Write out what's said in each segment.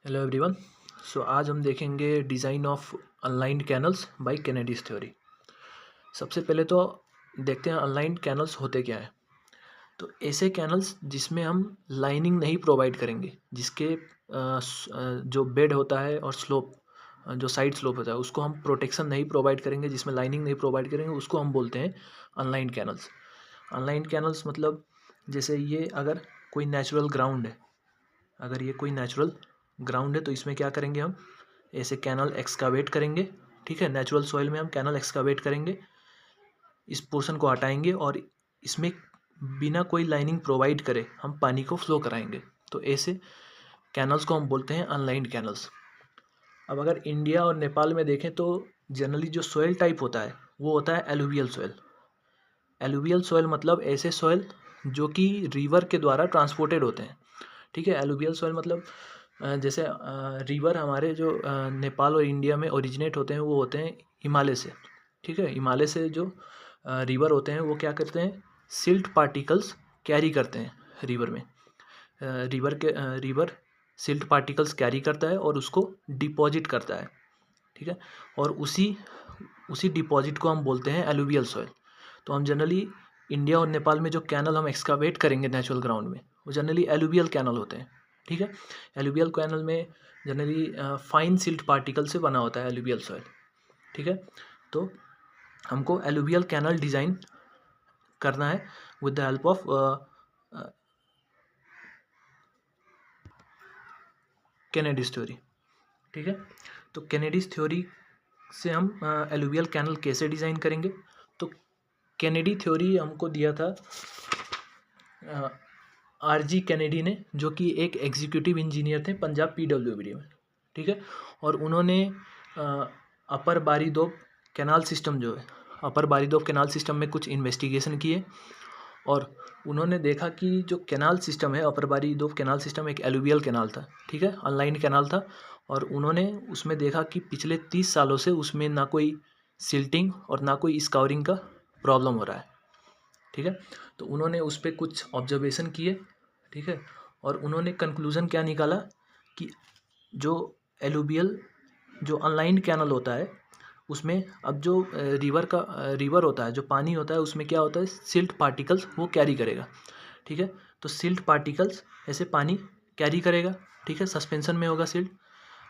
Hello everyone. आज हम देखेंगे design of unlined canals by Kennedy's theory. सबसे पहले तो देखते हैं अनलाइंड कैनल्स होते क्या हैं। तो ऐसे कैनल्स जिसमें हम लाइनिंग नहीं प्रोवाइड करेंगे, जिसके जो बेड होता है और स्लोप, जो साइड स्लोप होता है, उसको हम प्रोटेक्शन नहीं प्रोवाइड करेंगे, जिसमें लाइनिंग नहीं प्रोवाइड करेंगे, उसको हम बोलते हैं अनलाइंड कैनल्स। अनलाइंड कैनल्स मतलब जैसे ये अगर कोई नेचुरल ग्राउंड है, अगर ये कोई नेचुरल ग्राउंड है तो इसमें क्या करेंगे, हम ऐसे कैनल एक्सकावेट करेंगे। ठीक है, नेचुरल सॉइल में हम कैनल एक्सकावेट करेंगे, इस पोर्शन को हटाएंगे और इसमें बिना कोई लाइनिंग प्रोवाइड करे हम पानी को फ्लो कराएंगे। तो ऐसे कैनल्स को हम बोलते हैं अनलाइंड कैनल्स। अब अगर इंडिया और नेपाल में देखें तो जनरली जो सॉइल टाइप होता है वो होता है एलुवियल सॉइल। एलुवियल सॉइल मतलब ऐसे सॉइल जो कि रिवर के द्वारा ट्रांसपोर्टेड होते हैं। ठीक है, एलुवियल सॉइल मतलब जैसे रिवर हमारे जो नेपाल और इंडिया में ओरिजिनेट होते हैं वो होते हैं हिमालय से। ठीक है, हिमालय से जो रिवर होते हैं वो क्या करते हैं, सिल्ट पार्टिकल्स कैरी करते हैं रिवर में। रिवर सिल्ट पार्टिकल्स कैरी करता है और उसको डिपॉजिट करता है। ठीक है, और उसी डिपॉजिट को हम बोलते हैं एलुवियल सॉइल। तो हम जनरली इंडिया और नेपाल में जो कैनल हम एक्सकावेट करेंगे नेचुरल ग्राउंड में, वो जनरली एलुवियल कैनल होते हैं। ठीक है, एलुवियल कैनल में जनरली फाइन सिल्ट पार्टिकल से बना होता है एलुवियल सॉइल। ठीक है, तो हमको एलुवियल कैनल डिज़ाइन करना है with the help of Kennedy's theory. ठीक है, तो केनेडीज थ्योरी से हम एलुवियल कैनल कैसे डिज़ाइन करेंगे। तो केनेडी थ्योरी हमको दिया था आरजी केनेडी ने, जो कि एक एग्जीक्यूटिव इंजीनियर थे पंजाब पीडब्ल्यूडी में। ठीक है, और उन्होंने अपर बारीदोब कैनाल सिस्टम जो है, अपर बारीदोब कैनाल सिस्टम में कुछ इन्वेस्टिगेशन किए और उन्होंने देखा कि जो कैनाल सिस्टम है, अपर बारीदोब कैनाल सिस्टम एक एलुवियल कैनाल था। ठीक है, अनलाइंड कैनाल था, और उन्होंने उसमें देखा कि पिछले 30 सालों से उसमें ना कोई सिल्टिंग और ना कोई स्काउरिंग का प्रॉब्लम हो रहा है। ठीक है, तो उन्होंने उस पर कुछ ऑब्जर्वेशन किए। ठीक है, और उन्होंने कंक्लूज़न क्या निकाला कि जो एलुवियल जो अनलाइंड कैनल होता है उसमें अब जो रिवर होता है, जो पानी होता है, उसमें क्या होता है, सिल्ट पार्टिकल्स वो कैरी करेगा। ठीक है, तो सिल्ट पार्टिकल्स ऐसे पानी कैरी करेगा। ठीक है, सस्पेंशन में होगा सिल्ट।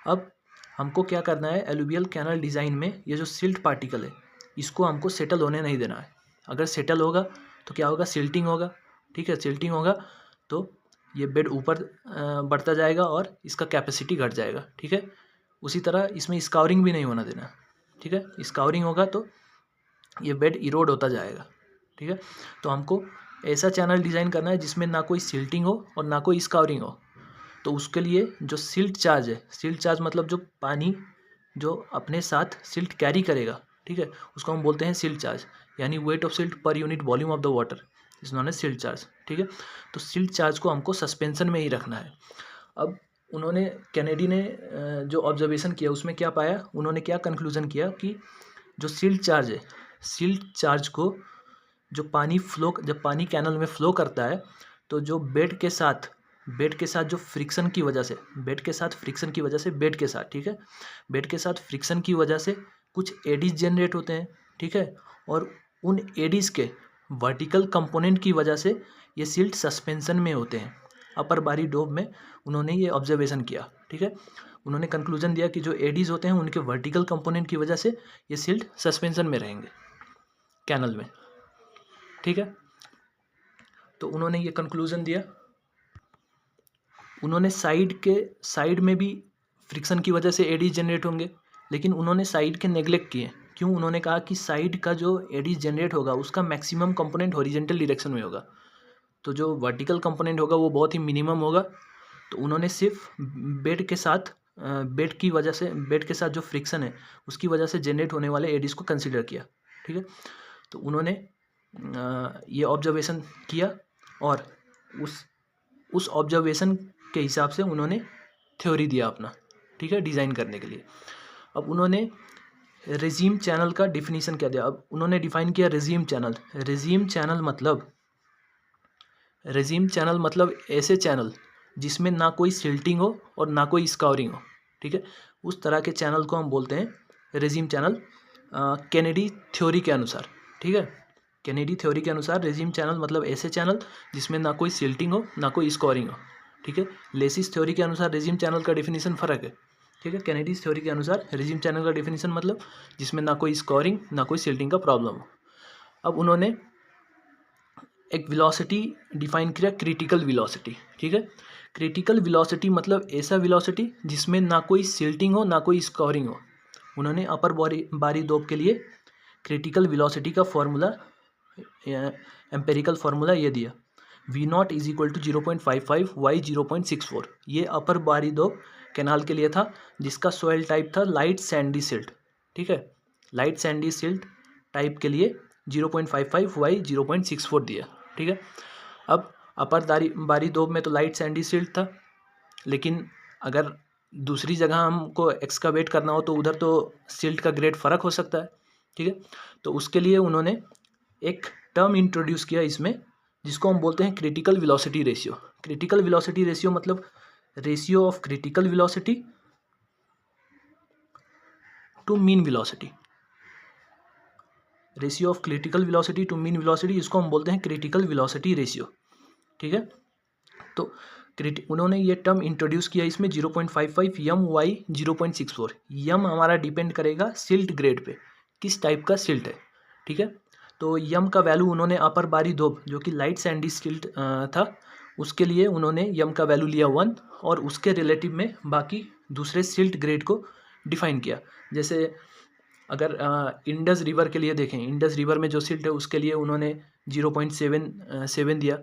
अब हमको क्या करना है, एलुवियल कैनल डिज़ाइन में ये जो सिल्ट पार्टिकल है इसको हमको सेटल होने नहीं देना है। अगर सेटल होगा तो क्या होगा, सिल्टिंग होगा। ठीक है, सिल्टिंग होगा तो ये बेड ऊपर बढ़ता जाएगा और इसका कैपेसिटी घट जाएगा। ठीक है, उसी तरह इसमें स्काउरिंग भी नहीं होना देना। ठीक है, स्काउरिंग होगा तो ये बेड इरोड होता जाएगा। ठीक है, तो हमको ऐसा चैनल डिज़ाइन करना है जिसमें ना कोई सिल्टिंग हो और ना कोई स्काउरिंग हो। तो उसके लिए जो सिल्ट चार्ज है, सिल्ट चार्ज मतलब जो पानी जो अपने साथ सिल्ट कैरी करेगा, ठीक है, उसको हम बोलते हैं सिल्ट चार्ज, यानी weight of silt per unit volume of the water is known as silt charge. ठीक है, तो सिल्ट चार्ज को हमको सस्पेंशन में ही रखना है। अब उन्होंने केनेडी ने जो ऑब्जर्वेशन किया उसमें क्या पाया, उन्होंने क्या कंक्लूजन किया कि जो सिल्ट चार्ज है, सिल्ट चार्ज को जब पानी कैनल में फ्लो करता है तो जो बेड के साथ जो फ्रिक्शन की वजह से, बेड के साथ ठीक है, बेड के साथ फ्रिक्शन की वजह से कुछ एडीज जनरेट होते हैं। ठीक है, और उन एडीज के वर्टिकल कंपोनेंट की वजह से ये सिल्ट सस्पेंशन में होते हैं। अपर बारी डोब में उन्होंने ये ऑब्जर्वेशन किया। ठीक है, उन्होंने कंक्लूजन दिया कि जो एडीज होते हैं उनके वर्टिकल कंपोनेंट की वजह से ये सिल्ट सस्पेंशन में रहेंगे कैनल में। ठीक है, तो उन्होंने ये कंक्लूजन दिया। उन्होंने साइड में भी फ्रिक्शन की वजह से एडीज जनरेट होंगे, लेकिन उन्होंने साइड के नेग्लेक्ट किए। क्यों, उन्होंने कहा कि साइड का जो एडीज जनरेट होगा उसका मैक्सिमम कंपोनेंट हॉरिजॉन्टल डायरेक्शन में होगा, तो जो वर्टिकल कंपोनेंट होगा वो बहुत ही मिनिमम होगा। तो उन्होंने सिर्फ बेड के साथ जो फ्रिक्शन है उसकी वजह से जनरेट होने वाले एडीज को कंसिडर किया। ठीक है, तो उन्होंने ये ऑब्जर्वेशन किया और उस ऑब्जर्वेशन के हिसाब से उन्होंने थ्योरी दिया अपना। ठीक है, डिज़ाइन करने के लिए। अब उन्होंने रेजिम चैनल का डिफिनीशन क्या दिया। अब उन्होंने डिफाइन किया रेजिम चैनल मतलब ऐसे चैनल जिसमें ना कोई सिल्टिंग हो और ना कोई स्काउरिंग हो, ठीक है, उस तरह के चैनल को हम बोलते हैं रेजिम चैनल केनेडी थ्योरी के अनुसार, ठीक है। केनेडी थ्योरी के अनुसार रेजिम चैनल मतलब ऐसे चैनल जिसमें ना कोई सिल्टिंग हो ना कोई स्कोरिंग हो, ठीक है। लेसिस थ्योरी के अनुसार रेजिम चैनल का डेफिनेशन फ़र्क है, ठीक है। केनेडी थ्योरी के अनुसार रेजिम चैनल का डेफिनेशन मतलब जिसमें ना कोई स्कोरिंग ना कोई सिल्टिंग का प्रॉब्लम हो। अब उन्होंने एक वेलोसिटी डिफाइन किया, क्रिटिकल वेलोसिटी, ठीक है। क्रिटिकल वेलोसिटी मतलब ऐसा वेलोसिटी जिसमें ना कोई सिल्टिंग हो ना कोई स्कोरिंग हो। उन्होंने अपर बारी दोब के लिए क्रिटिकल वेलोसिटी का फॉर्मूला, एम्पेरिकल फार्मूला ये दिया, V0 is equal to 0.55 y 0.64। ये अपर बारी दोब कैनाल के लिए था जिसका सॉइल टाइप था लाइट सैंडी सिल्ट, ठीक है। लाइट सैंडी सिल्ट टाइप के लिए 0.55 y 0.64 दिया, ठीक है। अब अपर बारी दोब में तो लाइट सैंडी सिल्ट था, लेकिन अगर दूसरी जगह हमको एक्सकावेट करना हो तो उधर तो सिल्ट का ग्रेड फ़र्क हो सकता है, ठीक है। तो उसके लिए उन्होंने एक टर्म इंट्रोड्यूस किया इसमें जिसको हम बोलते हैं critical velocity ratio. Critical velocity ratio मतलब ratio of critical velocity to mean velocity. Ratio of critical velocity to mean velocity, इसको हम बोलते हैं क्रिटिकल वेलोसिटी रेशियो, ठीक है। तो उन्होंने ये टर्म इंट्रोड्यूस किया इसमें 0.55 यम वाई 0.64। यम हमारा डिपेंड करेगा सिल्ट ग्रेड पे, किस टाइप का सिल्ट है, ठीक है। तो यम का वैल्यू उन्होंने अपर बारी दोब जो कि लाइट सैंडी सिल्ट था उसके लिए उन्होंने यम का वैल्यू लिया 1 और उसके रिलेटिव में बाकी दूसरे सिल्ट ग्रेड को डिफाइन किया। जैसे अगर इंडस रिवर के लिए देखें, इंडस रिवर में जो सिल्ट है उसके लिए उन्होंने 0.7 दिया,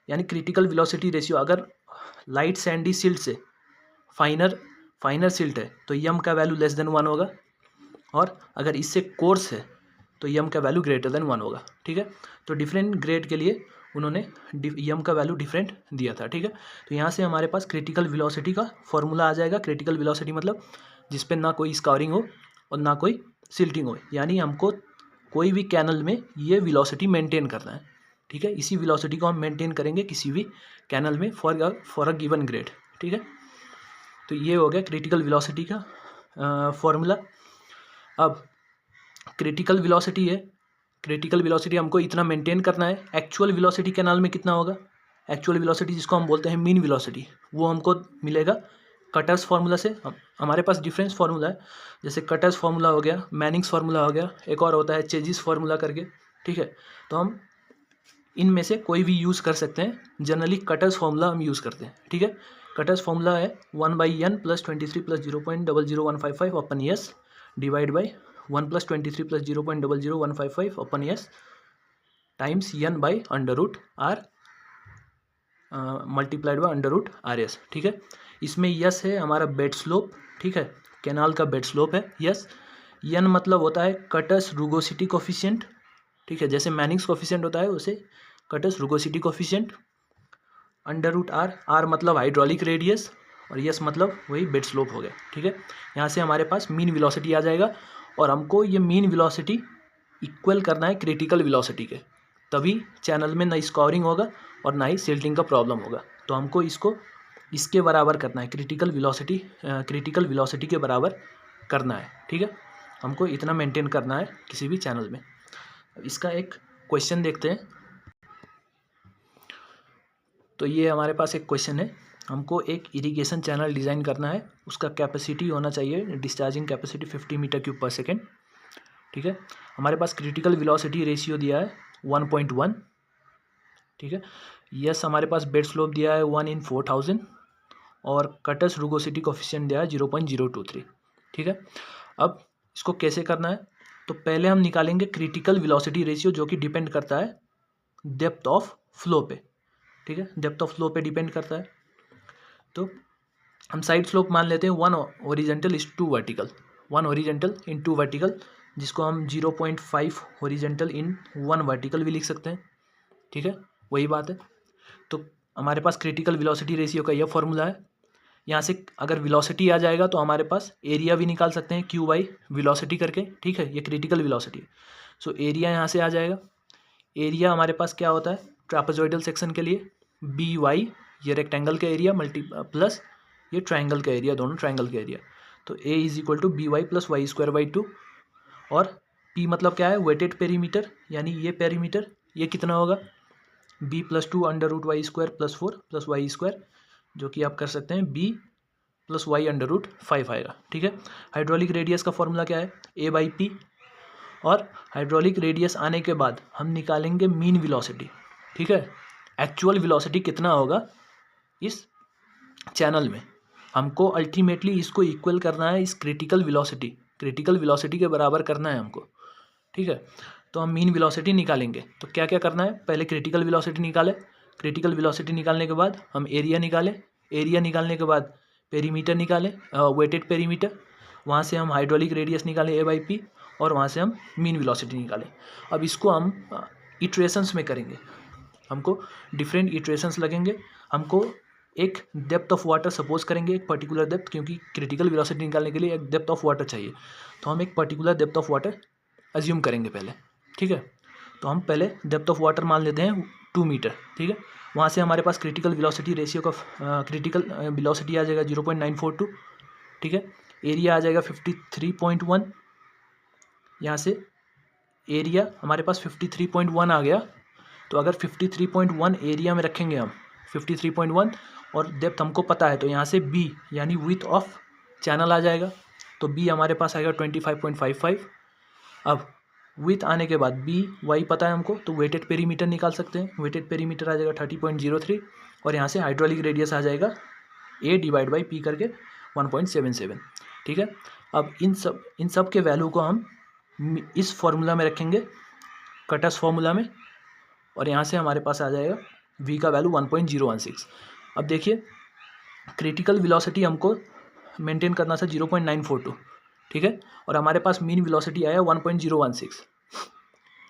यानी क्रिटिकल वेलोसिटी रेशियो अगर लाइट सैंडी सिल्ट से फाइनर सिल्ट है तो यम का वैल्यू लेस देन 1 होगा, और अगर इससे कोर्स है तो यम का वैल्यू ग्रेटर देन 1 होगा, ठीक है। तो डिफरेंट ग्रेड के लिए उन्होंने यम का वैल्यू डिफरेंट दिया था, ठीक है। तो यहाँ से हमारे पास क्रिटिकल वेलोसिटी का फॉर्मूला आ जाएगा। क्रिटिकल वेलोसिटी मतलब जिस पे ना कोई स्काउरिंग हो और ना कोई सिल्टिंग हो, यानी हमको कोई भी कैनल में ये वेलोसिटी मेंटेन करना है, ठीक है। इसी वेलोसिटी को हम मेंटेन करेंगे किसी भी कैनल में फॉर अ गिवन ग्रेड, ठीक है। तो ये हो गया क्रिटिकल वेलोसिटी का फॉर्मूला। अब क्रिटिकल वेलोसिटी है, क्रिटिकल वेलोसिटी हमको इतना मेंटेन करना है। एक्चुअल वेलोसिटी कैनाल में कितना होगा, एक्चुअल वेलोसिटी जिसको हम बोलते हैं मीन वेलोसिटी, वो हमको मिलेगा कटर्स फार्मूला से। हमारे पास डिफरेंस फार्मूला है, जैसे कटर्स फार्मूला हो गया, मैनिंग्स फार्मूला हो गया, एक और होता है चेजिस फार्मूला करके, ठीक है। तो हम इनमें से कोई भी यूज़ कर सकते हैं, जनरली कटर्स फार्मूला हम यूज़ करते हैं, ठीक है। कटर्स फार्मूला है 1/n + 23 + 0.00155 upon S divide by 1 + 23 + 0.00155 upon S times n by √r multiplied by √RS, ठीक है। इसमें यस है हमारा बेड स्लोप, ठीक है, कैनाल का बेड स्लोप है यस। n मतलब होता है कटर्स रुगोसिटी कोफिशिएंट, ठीक है, जैसे मैनिंग्स कोफिशिएंट होता है उसे कटर्स रुगोसिटी कोफिशिएंट। √r, r मतलब हाइड्रोलिक रेडियस, और यस मतलब वही बेड स्लोप हो गया, ठीक है। यहाँ से हमारे पास मीन वेलोसिटी आ जाएगा, और हमको ये मीन वेलोसिटी इक्वल करना है क्रिटिकल वेलोसिटी के, तभी चैनल में ना स्कोरिंग होगा और ना ही सिल्टिंग का प्रॉब्लम होगा। तो हमको इसको इसके बराबर करना है, क्रिटिकल वेलोसिटी के बराबर करना है, ठीक है। हमको इतना मेंटेन करना है किसी भी चैनल में। इसका एक क्वेश्चन देखते हैं। तो ये हमारे पास एक क्वेश्चन है, हमको एक इरिगेशन चैनल डिज़ाइन करना है, उसका कैपेसिटी होना चाहिए डिस्चार्जिंग कैपेसिटी 50 m³/s, ठीक है। हमारे पास क्रिटिकल वेलोसिटी रेशियो दिया है 1.1, ठीक है। यस हमारे पास बेड स्लोप दिया है 1/4000 और कटर्स रुगोसिटी कोफिशिएंट दिया है 0.023, ठीक है। अब इसको कैसे करना है, तो पहले हम निकालेंगे क्रिटिकल वेलोसिटी रेशियो जो कि डिपेंड करता है डेप्थ ऑफ फ्लो पे, ठीक है, डेप्थ ऑफ फ्लो पे डिपेंड करता है। तो हम साइड स्लोप मान लेते हैं 1 horizontal is 2 vertical, 1 horizontal in 2 vertical, जिसको हम 0.5 हॉरिजॉन्टल इन 1 वर्टिकल भी लिख सकते हैं, ठीक है, वही बात है। तो हमारे पास क्रिटिकल वेलोसिटी रेशियो का यह फॉर्मूला है। यहाँ से अगर वेलोसिटी आ जाएगा तो हमारे पास एरिया भी निकाल सकते हैं Q बाई वेलोसिटी करके, ठीक है, ये क्रिटिकल वेलोसिटी है। सो एरिया यहाँ से आ जाएगा। एरिया हमारे पास क्या होता है ट्रापेजॉइडल सेक्शन के लिए BY ये रेक्टेंगल का एरिया प्लस ये ट्रायंगल का एरिया, दोनों ट्रायंगल का एरिया। तो A is equal to B Y plus Y square by 2, और पी मतलब क्या है, वेटेड पेरीमीटर, यानी ये पेरीमीटर, ये कितना होगा, B plus 2 under root Y square plus 4 plus Y square, जो कि आप कर सकते हैं B plus Y under root 5 आएगा। ठीक है। हाइड्रोलिक रेडियस का फॉर्मूला क्या है, ए बाई पी, और हाइड्रोलिक रेडियस आने के बाद हम निकालेंगे मीन वेलोसिटी। ठीक है, एक्चुअल वेलोसिटी कितना होगा इस चैनल में, हमको अल्टीमेटली इसको इक्वल करना है इस क्रिटिकल वेलोसिटी के बराबर करना है हमको। ठीक है, तो हम मीन वेलोसिटी निकालेंगे। तो क्या क्या करना है, पहले क्रिटिकल वेलोसिटी निकाले, क्रिटिकल वेलोसिटी निकालने के बाद हम एरिया निकाले, एरिया निकालने के बाद पेरीमीटर निकाले, वेटेड पेरीमीटर, वहाँ से हम हाइड्रोलिक रेडियस निकाले ए बाई पी, और वहाँ से हम मीन वेलोसिटी निकाले। अब इसको हम इटरेशंस में करेंगे, हमको डिफरेंट इटरेशंस लगेंगे। हमको एक डेप्थ ऑफ वाटर सपोज करेंगे, एक पर्टिकुलर डेप्थ, क्योंकि क्रिटिकल वेलोसिटी निकालने के लिए एक डेप्थ ऑफ वाटर चाहिए, तो हम एक particular depth of water assume करेंगे पहले। ठीक है, तो हम पहले डेप्थ ऑफ वाटर मान लेते हैं 2 मीटर। ठीक है, वहाँ से हमारे पास क्रिटिकल वेलोसिटी रेशियो का क्रिटिकल वेलोसिटी आ जाएगा 0.942। ठीक है, एरिया आ जाएगा 53.1, यहाँ से एरिया हमारे पास 53.1 आ गया। तो अगर 53.1 एरिया में रखेंगे हम 53.1, और डेप्थ हमको पता है, तो यहाँ से बी यानी विड्थ ऑफ चैनल आ जाएगा, तो बी हमारे पास आएगा 25.55। अब विड्थ आने के बाद बी वाई पता है हमको, तो वेटेड पेरीमीटर निकाल सकते हैं, वेटेड पेरीमीटर आ जाएगा 30.03, और यहाँ से हाइड्रोलिक रेडियस आ जाएगा ए डिवाइड बाई पी करके 1.77। ठीक है, अब इन सब के वैल्यू को हम इस फॉर्मूला में रखेंगे, कटस फॉर्मूला में, और यहाँ से हमारे पास आ जाएगा v का वैल्यू 1.016। अब देखिए क्रिटिकल वेलोसिटी हमको मेंटेन करना था 0.942। ठीक है, और हमारे पास मीन वेलोसिटी आया 1.016,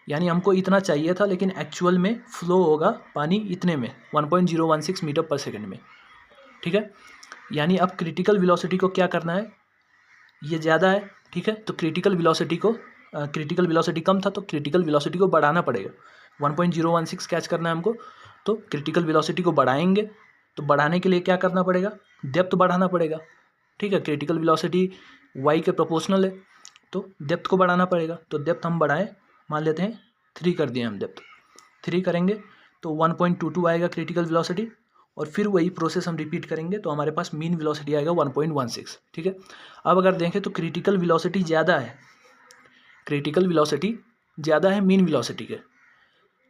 यानी हमको इतना चाहिए था, लेकिन एक्चुअल में फ्लो होगा पानी इतने में 1.016 मीटर पर सेकेंड में। ठीक है, यानी अब क्रिटिकल वेलोसिटी को क्या करना है, ये ज़्यादा है। ठीक है, तो क्रिटिकल वेलोसिटी कम था, तो क्रिटिकल वेलोसिटी को बढ़ाना पड़ेगा, 1.016 कैच करना है हमको, तो क्रिटिकल वेलोसिटी को बढ़ाएंगे। तो बढ़ाने के लिए क्या करना पड़ेगा, डेप्थ बढ़ाना पड़ेगा। ठीक है, क्रिटिकल वेलोसिटी वाई के प्रोपोर्शनल है, तो डेप्थ को बढ़ाना पड़ेगा। तो डेप्थ हम बढ़ाएं, मान लेते हैं 3 कर दिए हम, डेप्थ 3 करेंगे तो 1.22 आएगा क्रिटिकल वेलोसिटी, और फिर वही प्रोसेस हम रिपीट करेंगे, तो हमारे पास मीन वेलोसिटी आएगा 1.16। ठीक है, अब अगर देखें तो क्रिटिकल वेलोसिटी ज़्यादा है, क्रिटिकल वेलोसिटी ज़्यादा है मीन वेलोसिटी के,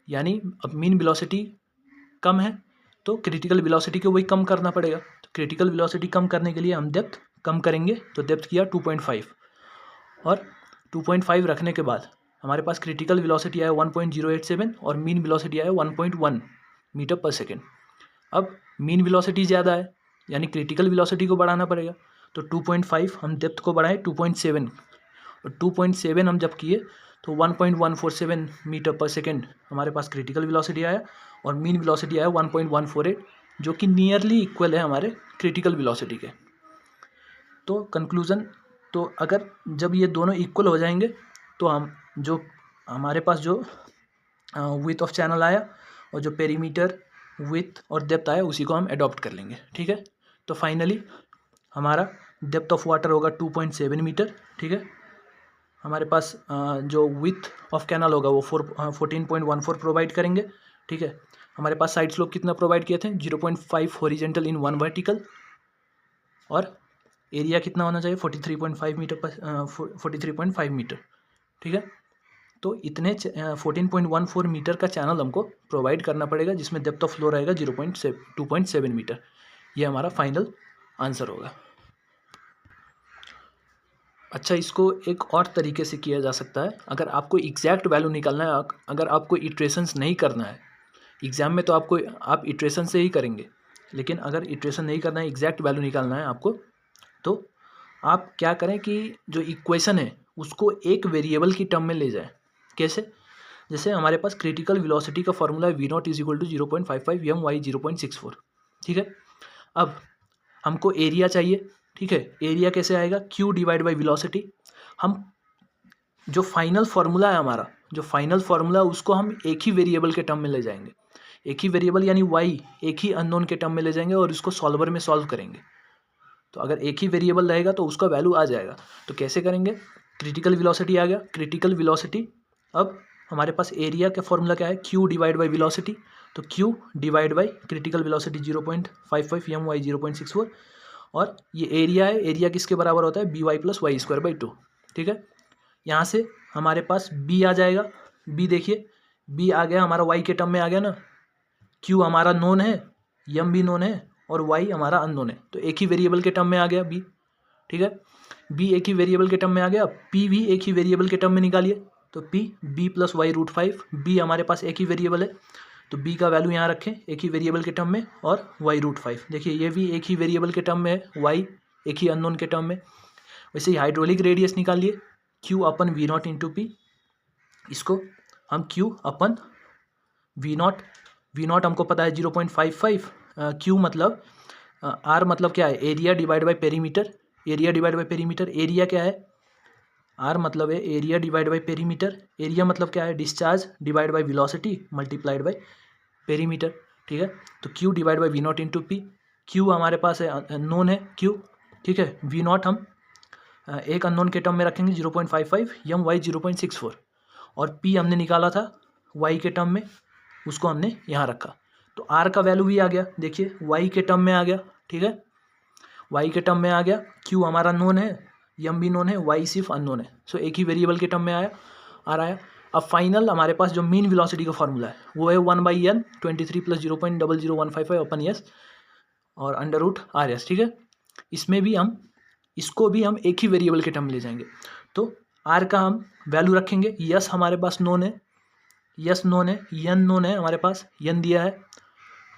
यानी अब मीन वेलोसिटी कम है, तो क्रिटिकल वेलोसिटी को वही कम करना पड़ेगा। तो क्रिटिकल वेलोसिटी कम करने के लिए हम डेप्थ कम करेंगे, तो डेप्थ किया 2.5, और 2.5 रखने के बाद हमारे पास क्रिटिकल वेलोसिटी आया 1.087, और मीन वेलोसिटी आया 1.1 मीटर पर सेकेंड। अब मीन वेलोसिटी ज़्यादा है, यानी क्रिटिकल वेलोसिटी को बढ़ाना पड़ेगा, तो 2.5 हम डेप्थ को बढ़ाएं 2.7, और 2.7 हम जब किए तो 1.147 मीटर पर सेकेंड हमारे पास क्रिटिकल वेलोसिटी आया, और मीन वेलोसिटी आया 1.148, जो कि नियरली इक्वल है हमारे क्रिटिकल वेलोसिटी के। तो कंक्लूज़न, तो अगर जब ये दोनों इक्वल हो जाएंगे, तो हम जो हमारे पास जो विड्थ ऑफ चैनल आया और जो पेरीमीटर विड्थ और डेप्थ आया, उसी को हम अडॉप्ट कर लेंगे। ठीक है, तो फाइनली हमारा डेप्थ ऑफ वाटर होगा 2.7 मीटर। ठीक है, हमारे पास जो विड्थ ऑफ कैनाल होगा वो 14.14 प्रोवाइड करेंगे। ठीक है, हमारे पास साइड स्लोप कितना प्रोवाइड किए थे, 0.5 हॉरिजेंटल इन 1 वर्टिकल, और एरिया कितना होना चाहिए 43.5 मीटर पर 43.5 मीटर। ठीक है, तो इतने 14.14 मीटर का चैनल हमको प्रोवाइड करना पड़ेगा, जिसमें डेप्थ ऑफ फ्लो रहेगा 2.7 मीटर। ये हमारा फाइनल आंसर होगा। अच्छा, इसको एक और तरीके से किया जा सकता है। अगर आपको एग्जैक्ट वैल्यू निकालना है, अगर आपको इटरेशंस नहीं करना है, एग्ज़ाम में तो आप इटरेशन से ही करेंगे, लेकिन अगर इटरेशन नहीं करना है, एग्जैक्ट वैल्यू निकालना है आपको, तो आप क्या करें कि जो इक्वेशन है उसको एक वेरिएबल की टर्म में ले जाएं। कैसे, जैसे हमारे पास क्रिटिकल वेलोसिटी का फॉर्मूला है v0 = 0.55 m/y 0.64। ठीक है, अब हमको एरिया चाहिए। ठीक है, एरिया कैसे आएगा, q डिवाइड बाई वेलोसिटी। हम जो फाइनल फार्मूला है हमारा, जो फाइनल फार्मूला उसको हम एक ही वेरिएबल के टर्म में ले जाएंगे, एक ही वेरिएबल यानी वाई एक ही अननोन के टर्म में ले जाएंगे और इसको सॉल्वर में सॉल्व करेंगे। तो अगर एक ही वेरिएबल रहेगा तो उसका वैल्यू आ जाएगा। तो कैसे करेंगे, क्रिटिकल वेलोसिटी आ गया, क्रिटिकल वेलोसिटी, अब हमारे पास एरिया का फॉर्मूला क्या है, क्यू डिवाइड बाई वेलोसिटी, तो Q divide by critical velocity 0.55 M Y 0.64, और ये एरिया है, एरिया किसके बराबर होता है, B Y plus Y square by 2। ठीक है, यहाँ से हमारे पास बी आ जाएगा, बी देखिए बी आ गया हमारा वाई के टर्म में आ गया ना, क्यू हमारा नोन है, एम भी नोन है और वाई हमारा अननोन है, तो एक ही वेरिएबल के टर्म में आ गया बी। ठीक है, बी एक ही वेरिएबल के टर्म में आ गया, पी भी एक ही वेरिएबल के टर्म में निकालिए, तो P B plus Y root 5, B हमारे पास एक ही वेरिएबल है तो बी का वैल्यू यहाँ रखें एक ही वेरिएबल के टर्म में, और वाई रूट 5 देखिए ये भी एक ही वेरिएबल के टर्म में है, वाई एक ही अननोन के टर्म में। वैसे ही हाइड्रोलिक रेडियस निकालिए, Q upon V naught into P, इसको हम क्यू अपन वी नॉट हमको पता है 0.55, क्यू मतलब आर मतलब क्या है, area divide by perimeter, area divide by perimeter, area क्या है, आर मतलब है area divide by perimeter, area मतलब क्या है, discharge divide by velocity multiplied by perimeter. ठीक है, तो Q divide by V naught into P, Q हमारे पास है नोन है क्यू, ठीक है, वी नॉट हम एक अननोन के टर्म में रखेंगे 0.55 एम वाई 0.64, और पी हमने निकाला था वाई के टर्म में, उसको हमने यहाँ रखा, तो आर का वैल्यू भी आ गया, देखिए वाई के टर्म में आ गया। ठीक है, वाई के टर्म में आ गया, क्यू हमारा नोन है, एम भी नोन है, वाई सिर्फ अननोन है, सो एक ही वेरिएबल के टर्म में आया आ रहा है। अब फाइनल हमारे पास जो मीन वेलोसिटी का फॉर्मूला है वो है 1/n 23 प्लस 0.00155 अपन एस और अंडर रूट आर एस। ठीक है, इसमें भी हम इसको भी हम एक ही वेरिएबल के टर्म में ले जाएंगे, तो आर का हम वैल्यू रखेंगे, यस हमारे पास नोन है, यस नोन है, एन नोन है हमारे पास, एन दिया है,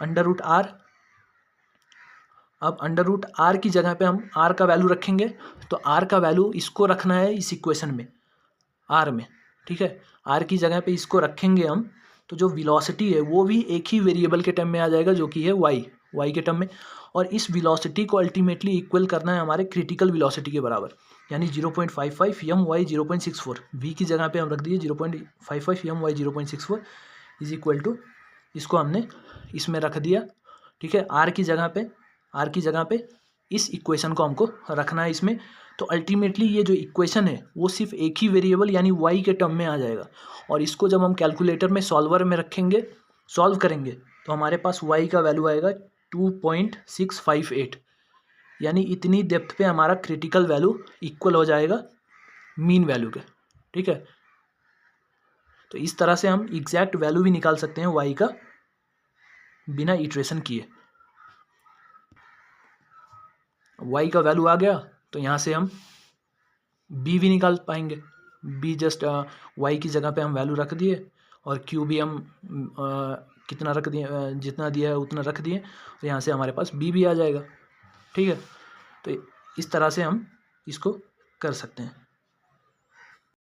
अंडर रूट आर, अब अंडर रूट आर की जगह पे हम आर का वैल्यू रखेंगे, तो आर का वैल्यू इसको रखना है इस इक्वेशन में आर में। ठीक है, आर की जगह पे इसको रखेंगे हम, तो जो वेलोसिटी है वो भी एक ही वेरिएबल के टर्म में आ जाएगा जो कि है वाई के टर्म में, और इस वेलोसिटी को अल्टीमेटली इक्वल करना है हमारे क्रिटिकल वेलोसिटी के बराबर, यानी 0.55 एम वाई 0.64, वी की जगह पे हम रख दिए 0.55 M Y 0.64 is equal to, इसको हमने इसमें रख दिया। ठीक है, आर की जगह पे इस इक्वेशन को हमको रखना है इसमें, तो अल्टीमेटली ये जो इक्वेशन है वो सिर्फ एक ही वेरिएबल यानी वाई के टर्म में आ जाएगा, और इसको जब हम कैलकुलेटर में सॉल्वर में रखेंगे, सॉल्व करेंगे, तो हमारे पास वाई का वैल्यू आएगा 2.658, यानी इतनी डेप्थ पे हमारा क्रिटिकल वैल्यू इक्वल हो जाएगा मीन वैल्यू के। ठीक है, तो इस तरह से हम एग्जैक्ट वैल्यू भी निकाल सकते हैं वाई का बिना इटरेशन किए। वाई का वैल्यू आ गया तो यहाँ से हम बी भी निकाल पाएंगे, बी जस्ट वाई की जगह पे हम वैल्यू रख दिए, और क्यू भी हम कितना रख दिए, जितना दिया है उतना रख दिए, तो यहाँ से हमारे पास बी भी आ जाएगा। ठीक है, तो इस तरह से हम इसको कर सकते हैं।